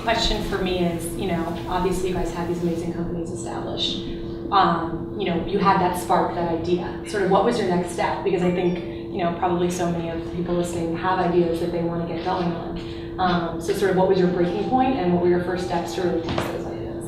question for me is, obviously you guys have these amazing companies established. You had that spark, that idea. Sort of what was your next step? Because I think, probably so many of the people listening have ideas that they want to get going on. So sort of what was your breaking point and what were your first steps to really test those ideas?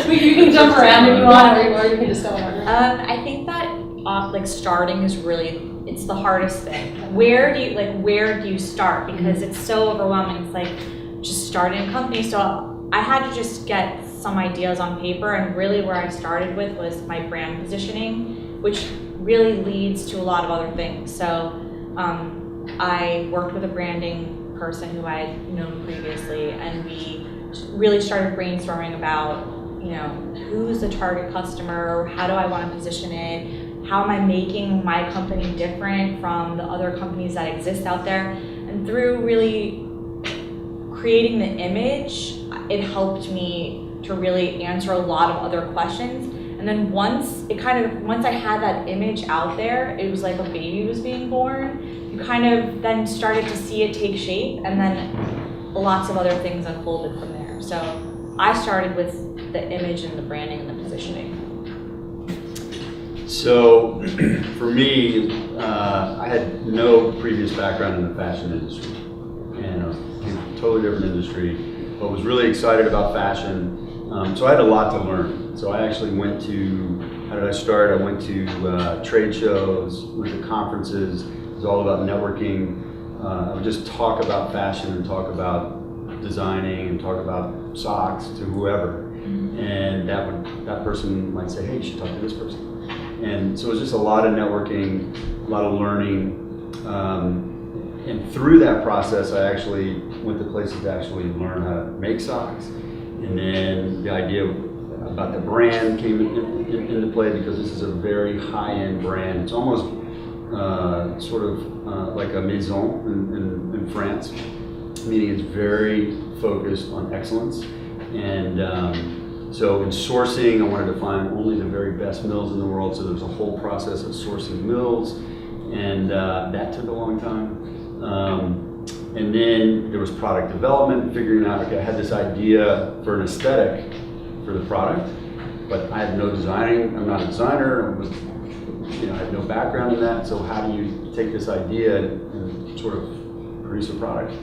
You can jump around if you want, or you can just go on. I think that starting is really, it's the hardest thing. Where do you start? Because it's so overwhelming. It's like just starting a company. So I had to just get some ideas on paper, and really where I started with was my brand positioning, which really leads to a lot of other things. So I worked with a branding person who I had known previously, and we really started brainstorming about, who's the target customer, how do I want to position it, how am I making my company different from the other companies that exist out there. And through really creating the image, it helped me to really answer a lot of other questions. And then once I had that image out there, it was like a baby was being born. You kind of then started to see it take shape, and then lots of other things unfolded from there. So I started with the image and the branding and the positioning. So for me, I had no previous background in the fashion industry, and a totally different industry, but was really excited about fashion. So I had a lot to learn. So I actually went to, how did I start? I went to trade shows, went to conferences. It was all about networking. I would just talk about fashion and talk about designing and talk about socks to whoever. And that person might say, hey, you should talk to this person. And so it was just a lot of networking, a lot of learning. And through that process, I actually went to places to actually learn how to make socks. And then the idea about the brand came into play, because this is a very high-end brand. It's almost sort of like a maison in France, meaning it's very focused on excellence. And so in sourcing, I wanted to find only the very best mills in the world. So there was a whole process of sourcing mills, and that took a long time. And then there was product development, figuring out, okay, I had this idea for an aesthetic for the product, but I had no designing. I'm not a designer. I had no background in that. So how do you take this idea and sort of produce a product?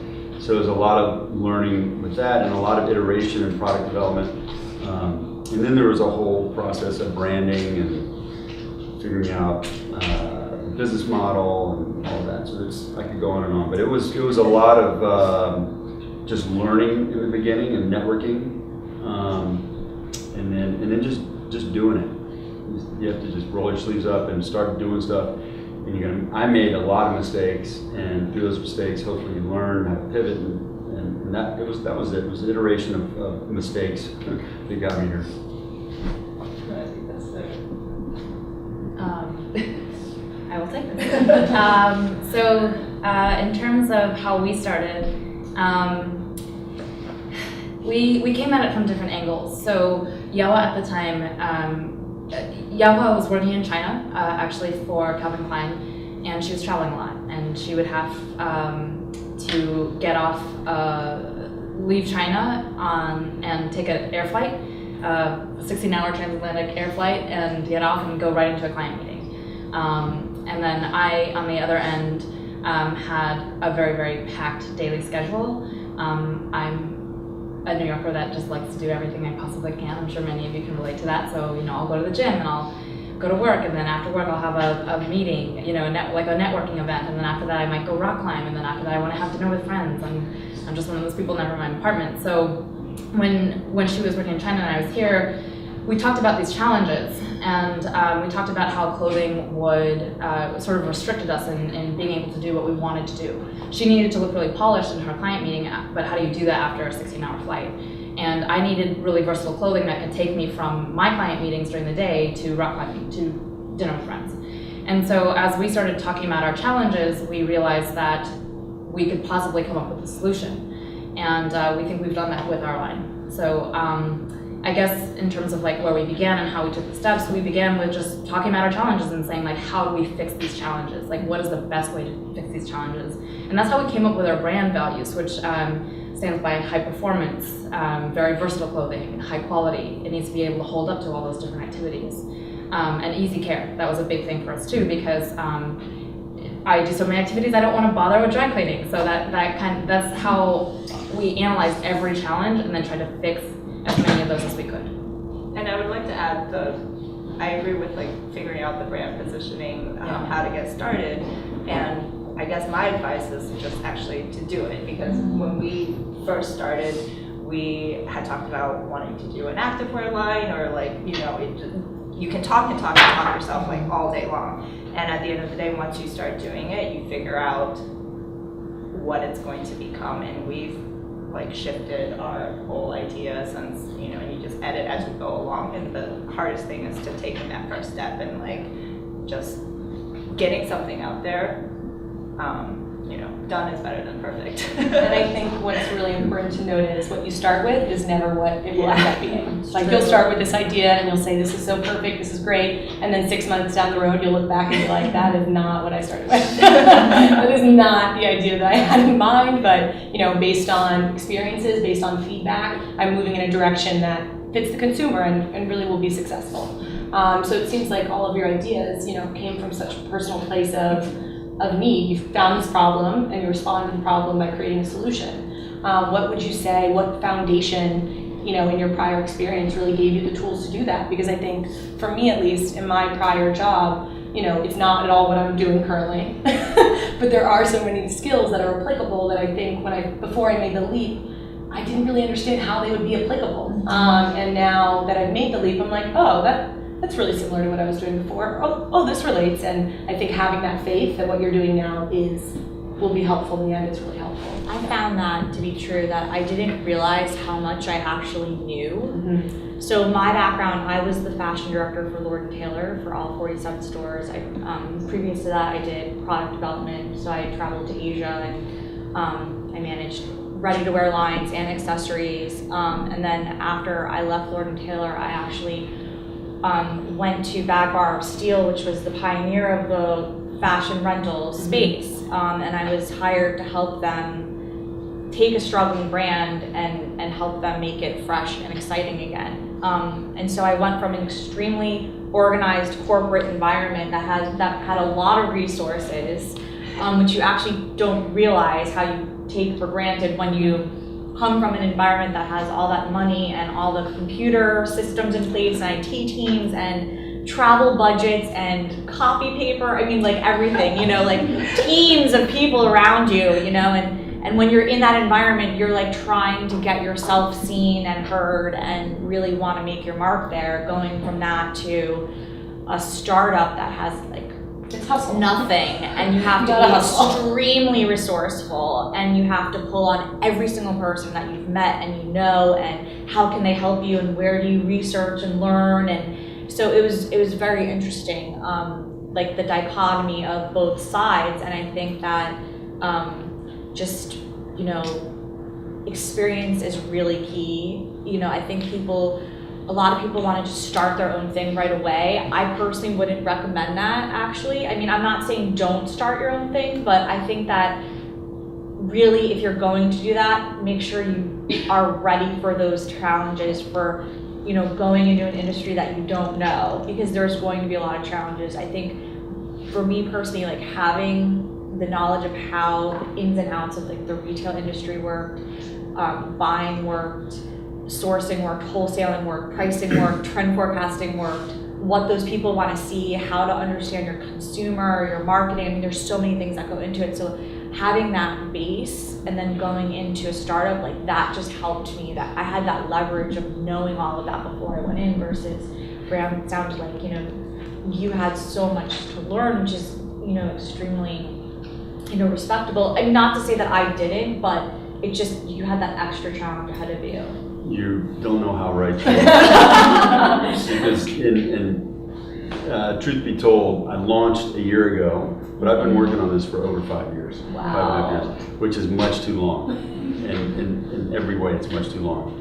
So there's a lot of learning with that, and a lot of iteration in product development. And then there was a whole process of branding and figuring out the business model and all that. So I could go on and on, but it was a lot of just learning in the beginning and networking, and then just doing it. You have to just roll your sleeves up and start doing stuff. And I made a lot of mistakes, and through those mistakes, hopefully you learn how to pivot, and that was it. It was an iteration of mistakes that got me here. I think that's I will take this. So in terms of how we started, we came at it from different angles. So Yawa at the time, Yawa was working in China, actually for Calvin Klein, and she was traveling a lot, and she would have to get off, leave China and take an air flight, 16-hour transatlantic air flight, and get off and go right into a client meeting. And then I, on the other end, had a very, very packed daily schedule. I'm a New Yorker that just likes to do everything I possibly can. I'm sure many of you can relate to that. So, I'll go to the gym and I'll go to work, and then after work I'll have a meeting, like a networking event, and then after that I might go rock climb, and then after that I want to have dinner with friends. I'm just one of those people, never in my apartment. So when she was working in China and I was here, we talked about these challenges, and we talked about how clothing would sort of restricted us in being able to do what we wanted to do. She needed to look really polished in her client meeting, but how do you do that after a 16-hour flight? And I needed really versatile clothing that could take me from my client meetings during the day to rock climbing, to dinner with friends. And so as we started talking about our challenges, we realized that we could possibly come up with a solution. And we think we've done that with our line. So I guess in terms of like where we began and how we took the steps, we began with just talking about our challenges and saying like, how do we fix these challenges? Like, what is the best way to fix these challenges? And that's how we came up with our brand values, which stands by high performance, very versatile clothing, high quality. It needs to be able to hold up to all those different activities. And easy care. That was a big thing for us too, because I do so many activities I don't want to bother with dry cleaning. So that's how we analyzed every challenge and then tried to fix as many of those as we could. And I would like to add I agree with like figuring out the brand positioning, how to get started. And I guess my advice is just actually to do it, because when we first started, we had talked about wanting to do an activewear line, or like, you can talk yourself like all day long. And at the end of the day, once you start doing it, you figure out what it's going to become. And we've like shifted our whole idea since, and you just edit as you go along. And the hardest thing is to taking that first step and like just getting something out there. Done is better than perfect. And I think what's really important to note is what you start with is never what it will end up being. Like you'll start with this idea and you'll say, this is so perfect, this is great. And then 6 months down the road, you'll look back and be like, that is not what I started with. That is not the idea that I had in mind. But, based on experiences, based on feedback, I'm moving in a direction that fits the consumer and really will be successful. So it seems like all of your ideas, came from such a personal place of need. You found this problem and you responded to the problem by creating a solution. What would you say, what foundation, in your prior experience really gave you the tools to do that? Because I think, for me at least, in my prior job, it's not at all what I'm doing currently. But there are so many skills that are applicable that I think before I made the leap, I didn't really understand how they would be applicable. And now that I've made the leap, I'm like, oh, that's really similar to what I was doing before. Oh, this relates. And I think having that faith that what you're doing now will be helpful in the end is really helpful. I found that to be true, that I didn't realize how much I actually knew. Mm-hmm. So my background, I was the fashion director for Lord & Taylor for all 47 stores. Previous to that, I did product development. So I traveled to Asia and I managed ready-to-wear lines and accessories. And then after I left Lord & Taylor, I actually went to Bag Bar of Steel, which was the pioneer of the fashion rental space. And I was hired to help them take a struggling brand and help them make it fresh and exciting again. And so I went from an extremely organized corporate environment that had a lot of resources, which you actually don't realize how you take for granted when you come from an environment that has all that money and all the computer systems in place and IT teams and travel budgets and copy paper. I mean, like everything, like teams of people around you, and when you're in that environment, you're like trying to get yourself seen and heard and really want to make your mark there, going from that to a startup that has like It's hustle. nothing, and you have to be extremely resourceful, and you have to pull on every single person that you've met and and how can they help you, and where do you research and learn. And so it was very interesting, like the dichotomy of both sides. And I think that just experience is really key. I think a lot of people want to just start their own thing right away. I personally wouldn't recommend that, actually. I mean, I'm not saying don't start your own thing, but I think that really, if you're going to do that, make sure you are ready for those challenges, for going into an industry that you don't know, because there's going to be a lot of challenges. I think for me personally, like having the knowledge of how the ins and outs of like the retail industry worked, buying worked, sourcing worked, wholesaling worked, pricing worked, trend forecasting worked, what those people want to see, how to understand your consumer, your marketing. I mean, there's so many things that go into it. So having that base and then going into a startup, like that just helped me, that I had that leverage of knowing all of that before I went in, versus Graham, it sounded like, you had so much to learn, which is, extremely, respectable. And not to say that I didn't, but it just, you had that extra challenge ahead of you. You don't know how right you are. Because truth be told, I launched a year ago, but I've been working on this for over 5 years. Wow. 5.5 years, which is much too long. In every way, it's much too long.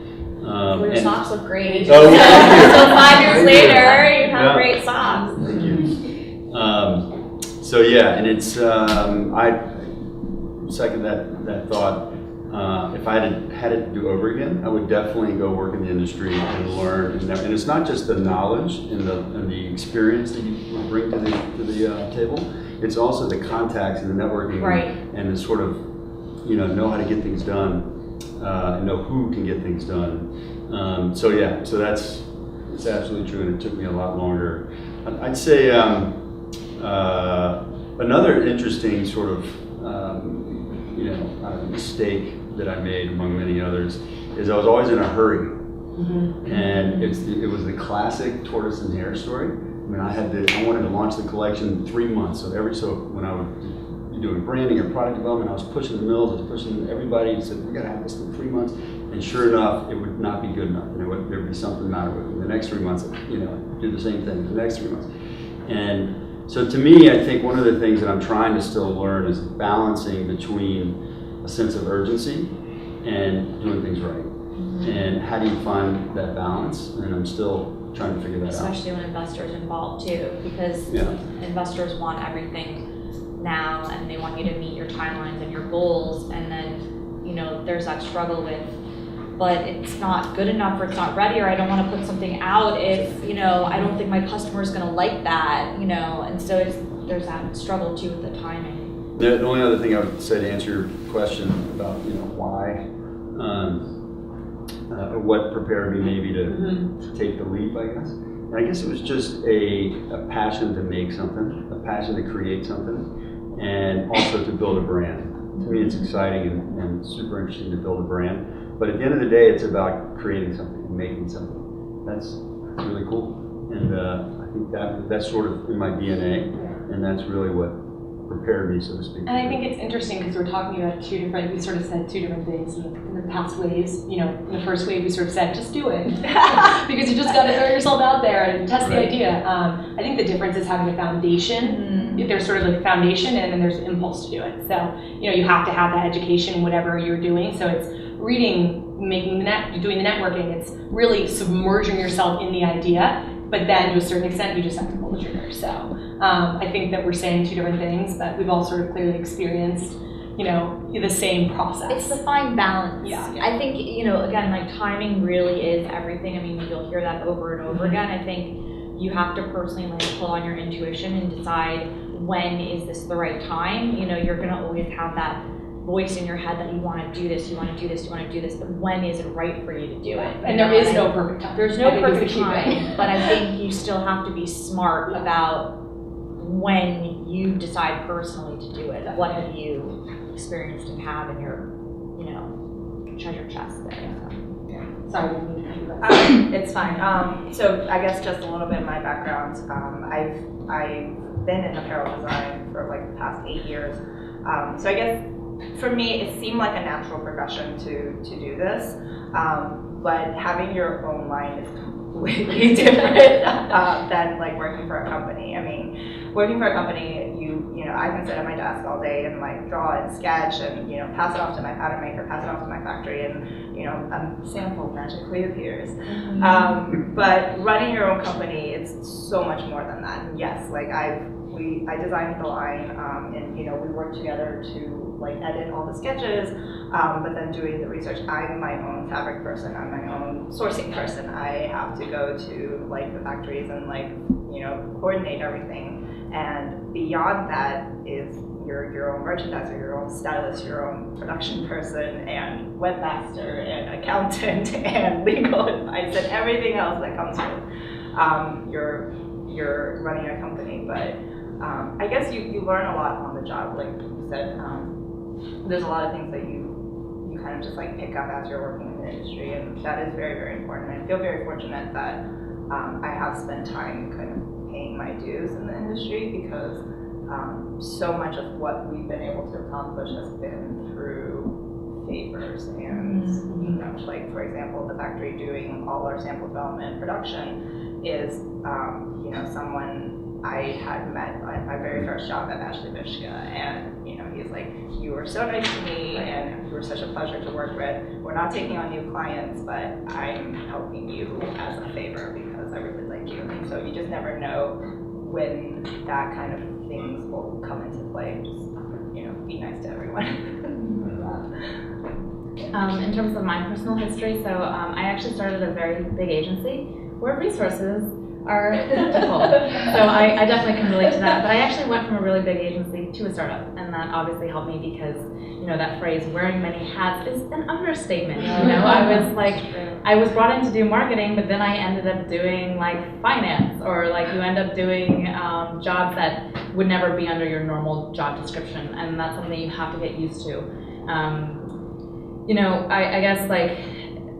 Well, your and- socks look great. Oh, yeah, So 5 years Thank you. later, you have Yeah. great socks. Thank you. So yeah, and it's, I second that thought. If I had it to do over again, I would definitely go work in the industry and learn. And it's not just the knowledge and the experience that you bring to the table. It's also the contacts and the networking, Right. and the sort of, know how to get things done, and know who can get things done. So yeah, so it's absolutely true, and it took me a lot longer. I'd say another interesting sort of mistake that I made, among many others, is I was always in a hurry. And it was the classic tortoise and hare story. I mean, I wanted to launch the collection in 3 months. So when I would be doing branding or product development, I was pushing the mills, I was pushing everybody, and said, we gotta have this in 3 months. And sure enough, it would not be good enough. And there'd be something the matter with it. The next 3 months, do the same thing, the next 3 months. And so to me, I think one of the things that I'm trying to still learn is balancing between a sense of urgency and doing things right. And how do you find that balance? And I'm still trying to figure that out. Especially when investors are involved too, because investors want everything now and they want you to meet your timelines and your goals, and then there's that struggle with, but it's not good enough, or it's not ready, or I don't want to put something out if I don't think my customer is going to like that, and so there's that struggle too with the timing. The only other thing I would say to answer your question about why, or what prepared me maybe to take the leap, I guess. And I guess it was just a passion to make something, a passion to create something, and also to build a brand. To me, it's exciting and super interesting to build a brand. But at the end of the day, it's about creating something, and making something. That's really cool. And I think that's sort of in my DNA, and that's really what prepared me, so to speak. And I think it's interesting because we're talking about we sort of said two different things in the past waves. In the first wave, we sort of said, just do it. Because you just got to throw yourself out there and test the idea. I think the difference is having a foundation. There's sort of like a foundation, and then there's an impulse to do it. So, you have to have that education, whatever you're doing. So it's reading, doing the networking. It's really submerging yourself in the idea. But then to a certain extent, you just have to pull the trigger. So I think that we're saying two different things, but we've all sort of clearly experienced, the same process. It's the fine balance. Yeah. I think, again, like timing really is everything. I mean, you'll hear that over and over again. I think you have to personally pull on your intuition and decide, when is this the right time? You're going to always have that voice in your head that you want to do this, you want to do this, you want to do this, but when is it right for you to do it? And there is no perfect time. There's no perfect time, but I think you still have to be smart about when you decide personally to do it. What have you experienced and have in your, treasure chest there? Sorry, I didn't mean to cut you off. It's fine. So I guess just a little bit of my background. I've been in apparel design for the past 8 years. So I guess for me, it seemed like a natural progression to do this, but having your own line is completely different than working for a company. I mean, working for a company, I can sit at my desk all day and draw and sketch and pass it off to my pattern maker, pass it off to my factory, and a sample magically appears. But running your own company, it's so much more than that. And yes, I designed the line, and we worked together to edit all the sketches, but then doing the research. I'm my own fabric person. I'm my own sourcing person. I have to go to the factories and coordinate everything. And beyond that is your own merchandiser, your own stylist, your own production person, and webmaster, and accountant, and legal advice, and everything else that comes with you're running a company. But I guess you learn a lot on the job, like you said. There's a lot of things that you kind of just pick up as you're working in the industry, and that is very, very important. I feel very fortunate that I have spent time kind of paying my dues in the industry, because so much of what we've been able to accomplish has been through favors, and for example, the factory doing all our sample development production is someone I had met at my very first job at Ashley Mishka, and he's like, you were so nice to me, and you were such a pleasure to work with. We're not taking on new clients, but I'm helping you as a favor because I really like you. And so you just never know when that kind of things will come into play. Just be nice to everyone. In terms of my personal history, so I actually started a very big agency where resources are plentiful. So I definitely can relate to that. But I actually went from a really big agency to a startup, and that obviously helped me because that phrase "wearing many hats" is an understatement. I was brought in to do marketing, but then I ended up doing finance, or you end up doing jobs that would never be under your normal job description, and that's something you have to get used to. I guess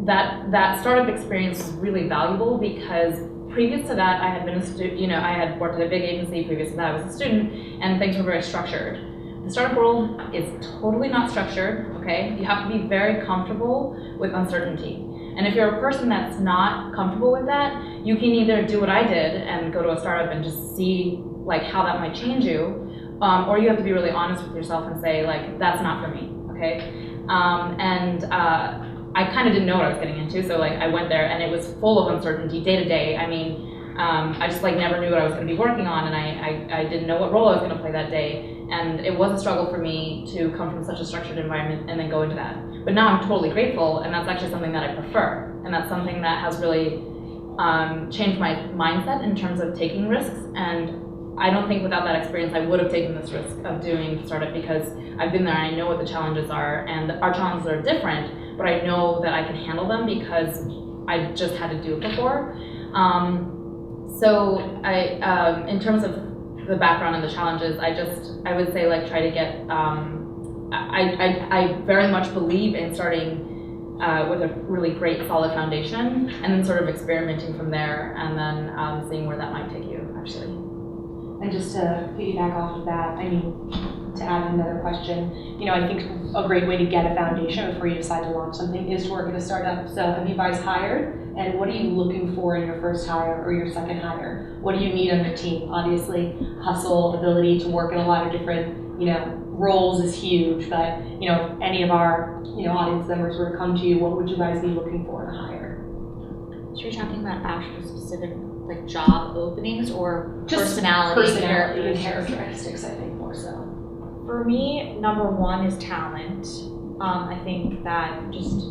that startup experience was really valuable because previous to that I had been a student, I had worked at a big agency. Previous to that I was a student, and things were very structured. The startup world is totally not structured, okay? You have to be very comfortable with uncertainty. And if you're a person that's not comfortable with that, you can either do what I did and go to a startup and just see how that might change you, or you have to be really honest with yourself and say that's not for me, okay? I kind of didn't know what I was getting into, so I went there and it was full of uncertainty day to day. I mean, I just never knew what I was going to be working on, and I didn't know what role I was going to play that day. And it was a struggle for me to come from such a structured environment and then go into that. But now I'm totally grateful, and that's actually something that I prefer. And that's something that has really changed my mindset in terms of taking risks. And I don't think without that experience I would have taken this risk of doing startup, because I've been there and I know what the challenges are, and our challenges are different, but I know that I can handle them because I just had to do it before. So in terms of the background and the challenges, I would say try to get, I very much believe in starting with a really great solid foundation and then sort of experimenting from there, and then seeing where that might take you actually. And just to piggyback off of that, to add another question, I think a great way to get a foundation before you decide to launch something is to work at a startup. So have you guys hired? And what are you looking for in your first hire or your second hire? What do you need on your team? Obviously, hustle, ability to work in a lot of different, roles is huge. But, if any of our, audience members were to come to you, what would you guys be looking for in a hire? So you're talking about actual specific job openings or Just personality and characteristics, I think more so. For me, number one is talent. I think that just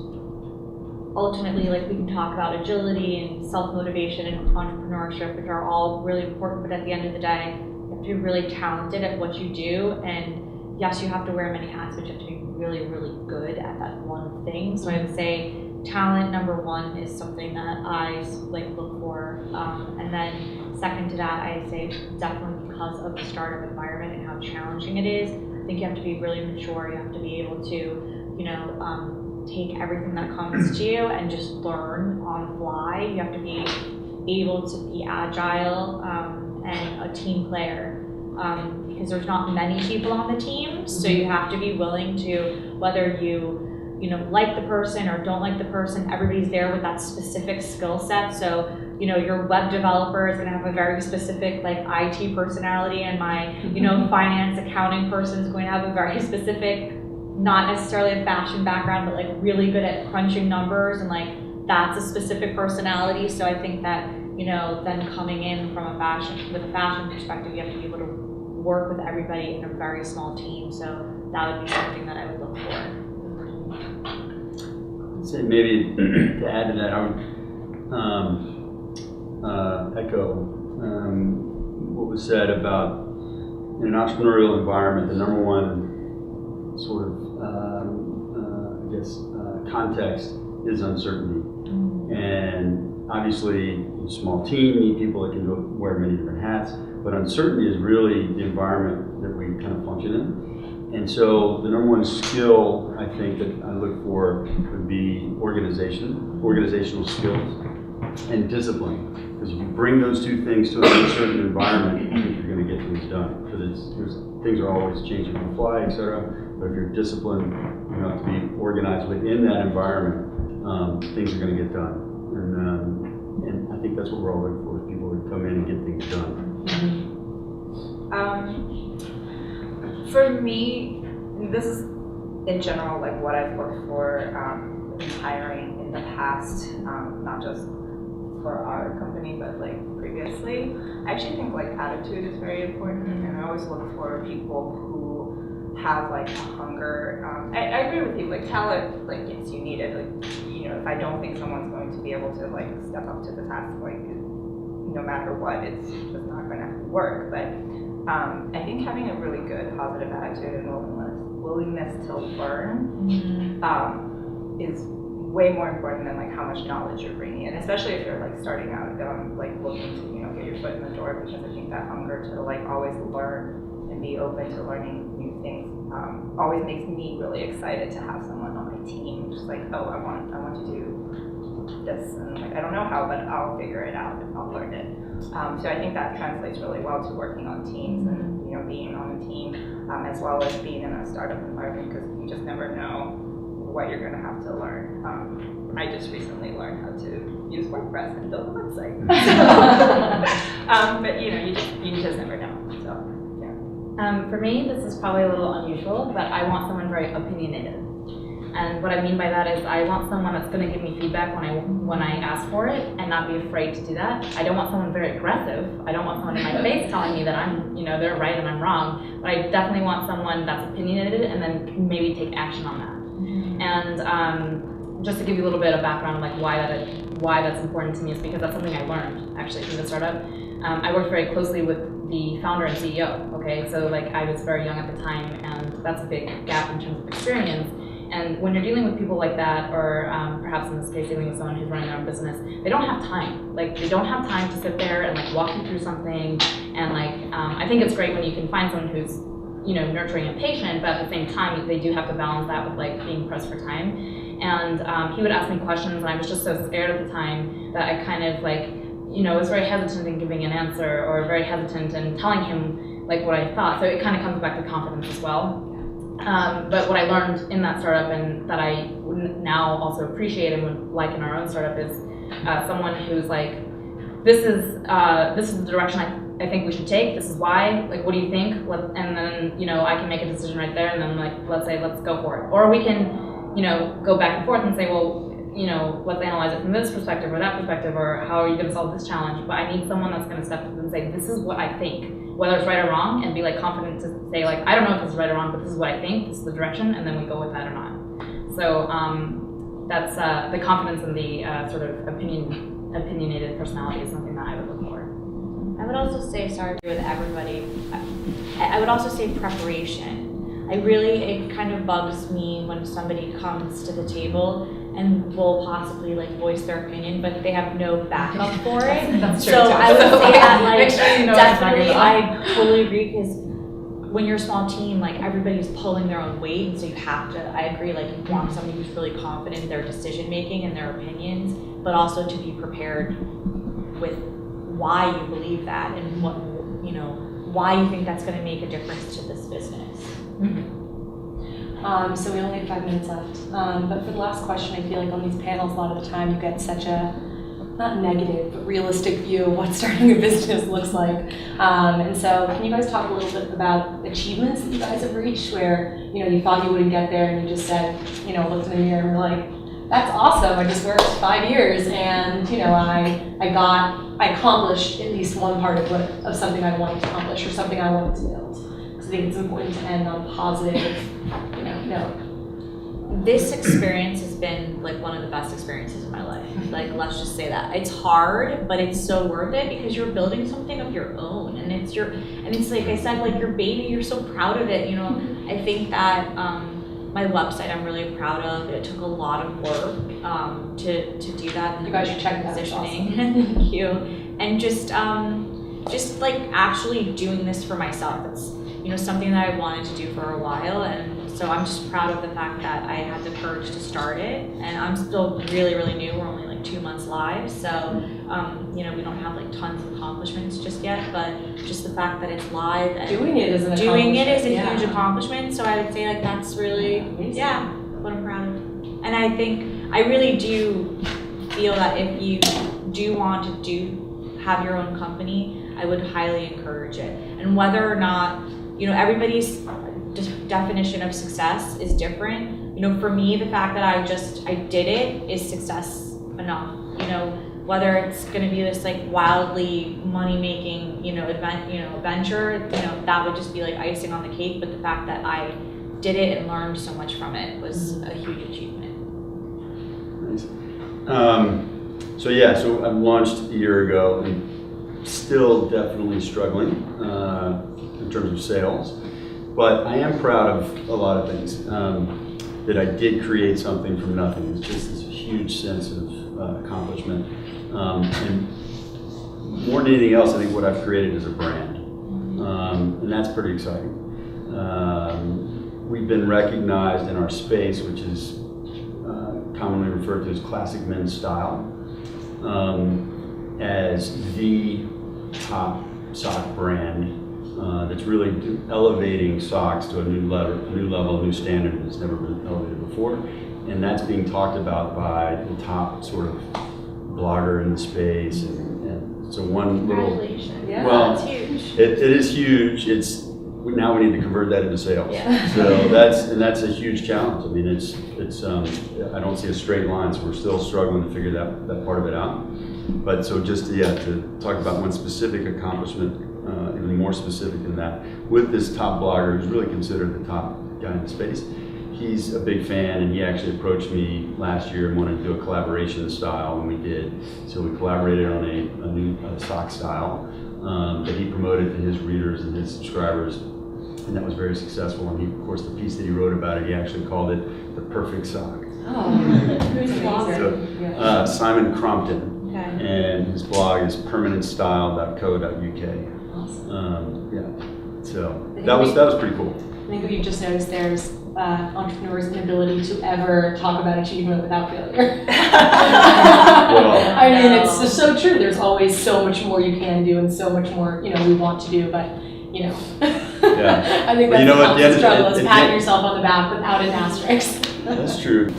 ultimately, we can talk about agility and self-motivation and entrepreneurship, which are all really important, but at the end of the day, you have to be really talented at what you do. And yes, you have to wear many hats, but you have to be really, really good at that one thing. So I would say talent, number one, is something that I look for. And then second to that, I say definitely because of the startup environment and how challenging it is, I think you have to be really mature. You have to be able to, take everything that comes to you and just learn on the fly. You have to be able to be agile and a team player, because there's not many people on the team. So you have to be willing to, whether you like the person or don't like the person, everybody's there with that specific skill set. So, your web developer is going to have a very specific IT personality, and my, finance accounting person is going to have a very specific, not necessarily a fashion background, but really good at crunching numbers, and that's a specific personality. So I think that, then coming in from with a fashion perspective, you have to be able to work with everybody in a very small team. So that would be something that I would look for. So maybe to add to that, I would echo what was said about in an entrepreneurial environment, the number one sort of, context is uncertainty. And obviously, a small team, need people that can wear many different hats, but uncertainty is really the environment that we kind of function in. And so the number one skill I think that I look for would be organizational skills, and discipline. Because if you bring those two things to an uncertain environment, I think you're going to get things done. Because things are always changing on the fly, etc. But if you're disciplined, you have to be organized within that environment, things are going to get done. And I think that's what we're all looking for, is people who come in and get things done. For me, this is in general like what I've looked for in hiring in the past, not just for our company, but like previously. I actually think like attitude is very important, and I always look for people who have like a hunger. I agree with you, like talent, like yes, you need it. Like, you know, if I don't think someone's going to be able to like step up to the task, like no matter what, it's just not going to work. But I think having a really good positive attitude and willingness to learn is way more important than like how much knowledge you're bringing in, especially if you're like starting out, like looking to, you know, get your foot in the door, because I think that hunger to like always learn and be open to learning new things always makes me really excited to have someone on my team just like, oh, I want to do this, and like I don't know how, but I'll figure it out and I'll learn it. So I think that translates really well to working on teams and, you know, being on a team as well as being in a startup environment, because you just never know what you're going to have to learn. I just recently learned how to use WordPress and build a website. But you know, you just never know. So yeah. For me, this is probably a little unusual, but I want someone very opinionated. And what I mean by that is I want someone that's going to give me feedback when I ask for it and not be afraid to do that. I don't want someone very aggressive. I don't want someone in my face telling me that I'm, you know, they're right and I'm wrong. But I definitely want someone that's opinionated and then maybe take action on that. And just to give you a little bit of background on like why that's important to me is because that's something I learned actually through the startup. I worked very closely with the founder and CEO. Okay, so like I was very young at the time, and that's a big gap in terms of experience. And when you're dealing with people like that, or perhaps in this case dealing with someone who's running their own business, they don't have time. Like they don't have time to sit there and like walk you through something. And like I think it's great when you can find someone who's, you know, nurturing and patient, but at the same time they do have to balance that with like being pressed for time. And he would ask me questions, and I was just so scared at the time that I kind of like, you know, was very hesitant in giving an answer, or very hesitant in telling him like what I thought. So it kind of comes back to confidence as well. But what I learned in that startup, and that I now also appreciate and would like in our own startup, is someone who's like, this is the direction I think we should take. This is why. Like, what do you think? And then, you know, I can make a decision right there, and then like let's go for it. Or we can, you know, go back and forth and say, well, you know, let's analyze it from this perspective or that perspective, or how are you going to solve this challenge? But I need someone that's going to step up and say, this is what I think, whether it's right or wrong, and be like confident to say like, I don't know if this is right or wrong, but this is what I think, this is the direction, and then we go with that or not. So that's the confidence and the sort of opinionated personality is something that I would look for. I would also say, sorry with everybody, I would also say preparation. It kind of bugs me when somebody comes to the table and will possibly like voice their opinion, but they have no backup for it. That's true. So I would say that like make sure you know definitely, I totally agree, because when you're a small team, like everybody's pulling their own weight, and so you have to. I agree, like you want somebody who's really confident in their decision making and their opinions, but also to be prepared with why you believe that and what, you know, why you think that's going to make a difference to this business. So we only have 5 minutes left. But for the last question, I feel like on these panels, a lot of the time you get such a, not negative, but realistic view of what starting a business looks like. And so can you guys talk a little bit about achievements that you guys have reached where, you know, you thought you wouldn't get there and you just said, you know, looked in the mirror and were like, that's awesome, I just worked 5 years and, you know, I accomplished at least one part of something I wanted to accomplish or something I wanted to build. Because I think it's important to end on a positive, you know, note. This experience has been like one of the best experiences of my life. Like, let's just say that. It's hard, but it's so worth it because you're building something of your own, and it's like I said, like your baby, you're so proud of it, you know. I think that my website I'm really proud of. It took a lot of work to do that. You guys should check that. Positioning. Awesome. Thank you. And just like actually doing this for myself. It's, you know, something that I wanted to do for a while, and so I'm just proud of the fact that I had the courage to start it. And I'm still really, really new. We're only like 2 months live, so you know, we don't have like tons of accomplishments just yet, but just the fact that it's live and doing it is a huge accomplishment. So I would say like that's really amazing. What I'm proud of. And I think I really do feel that if you do want to have your own company, I would highly encourage it. And whether or not, you know, everybody's definition of success is different. You know, for me, the fact that I did it is success enough. You know, whether it's going to be this like wildly money-making, you know, venture, you know, that would just be like icing on the cake. But the fact that I did it and learned so much from it was a huge achievement. Nice. So I've launched a year ago and still definitely struggling in terms of sales, but I am proud of a lot of things. That I did create something from nothing. It's just this huge sense of accomplishment. And more than anything else, I think what I've created is a brand. And that's pretty exciting. We've been recognized in our space, which is commonly referred to as classic men's style, as the top sock brand that's really elevating socks to a new level, a new standard that's never been elevated before. And that's being talked about by the top sort of blogger in the space. And so one little, Congratulations. Yeah, well, That's huge. it is huge. Now we need to convert that into sales. Yeah. So that's a huge challenge. I mean, it's I don't see a straight line, so we're still struggling to figure that part of it out. But so just to talk about one specific accomplishment, even more specific than that, with this top blogger who's really considered the top guy in the space. He's a big fan, and he actually approached me last year and wanted to do a collaboration style, and we did. So we collaborated on a new sock style that he promoted to his readers and his subscribers, and that was very successful. And of course, the piece that he wrote about it, he actually called it the perfect sock. Oh, who's amazing. So, Simon Crompton, Okay. and his blog is permanentstyle.co.uk. Awesome. So that was pretty cool. I think what you've just noticed there is entrepreneurs' inability to ever talk about achievement without failure. Well, I mean, it's just so true. There's always so much more you can do and so much more, you know, we want to do, but, you know. Yeah. I think But that's you know the what, constant struggle, is at the patting end- yourself on the back without an asterisk. that's true.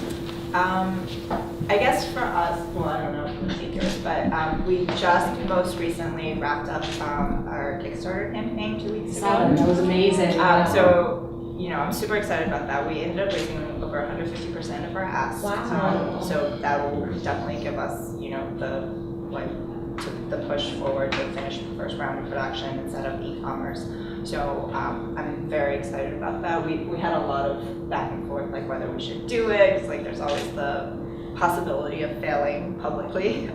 I guess for us, well, I don't know if we take yours, but we just most recently wrapped up our Kickstarter campaign 2 weeks ago. That was amazing. So, you know, I'm super excited about that. We ended up raising over 150% of our ask. Wow. So that will definitely give us, you know, the push forward to finish the first round of production and set up e-commerce. So I'm very excited about that. We had a lot of back and forth, like whether we should do it, because like there's always the possibility of failing publicly,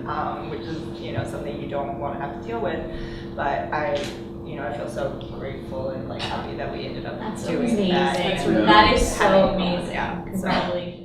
which is, you know, something you don't want to have to deal with. But I feel so grateful and like happy that we ended up That's doing amazing. that. That is so Having fun. amazing. Yeah. So- Congratulations.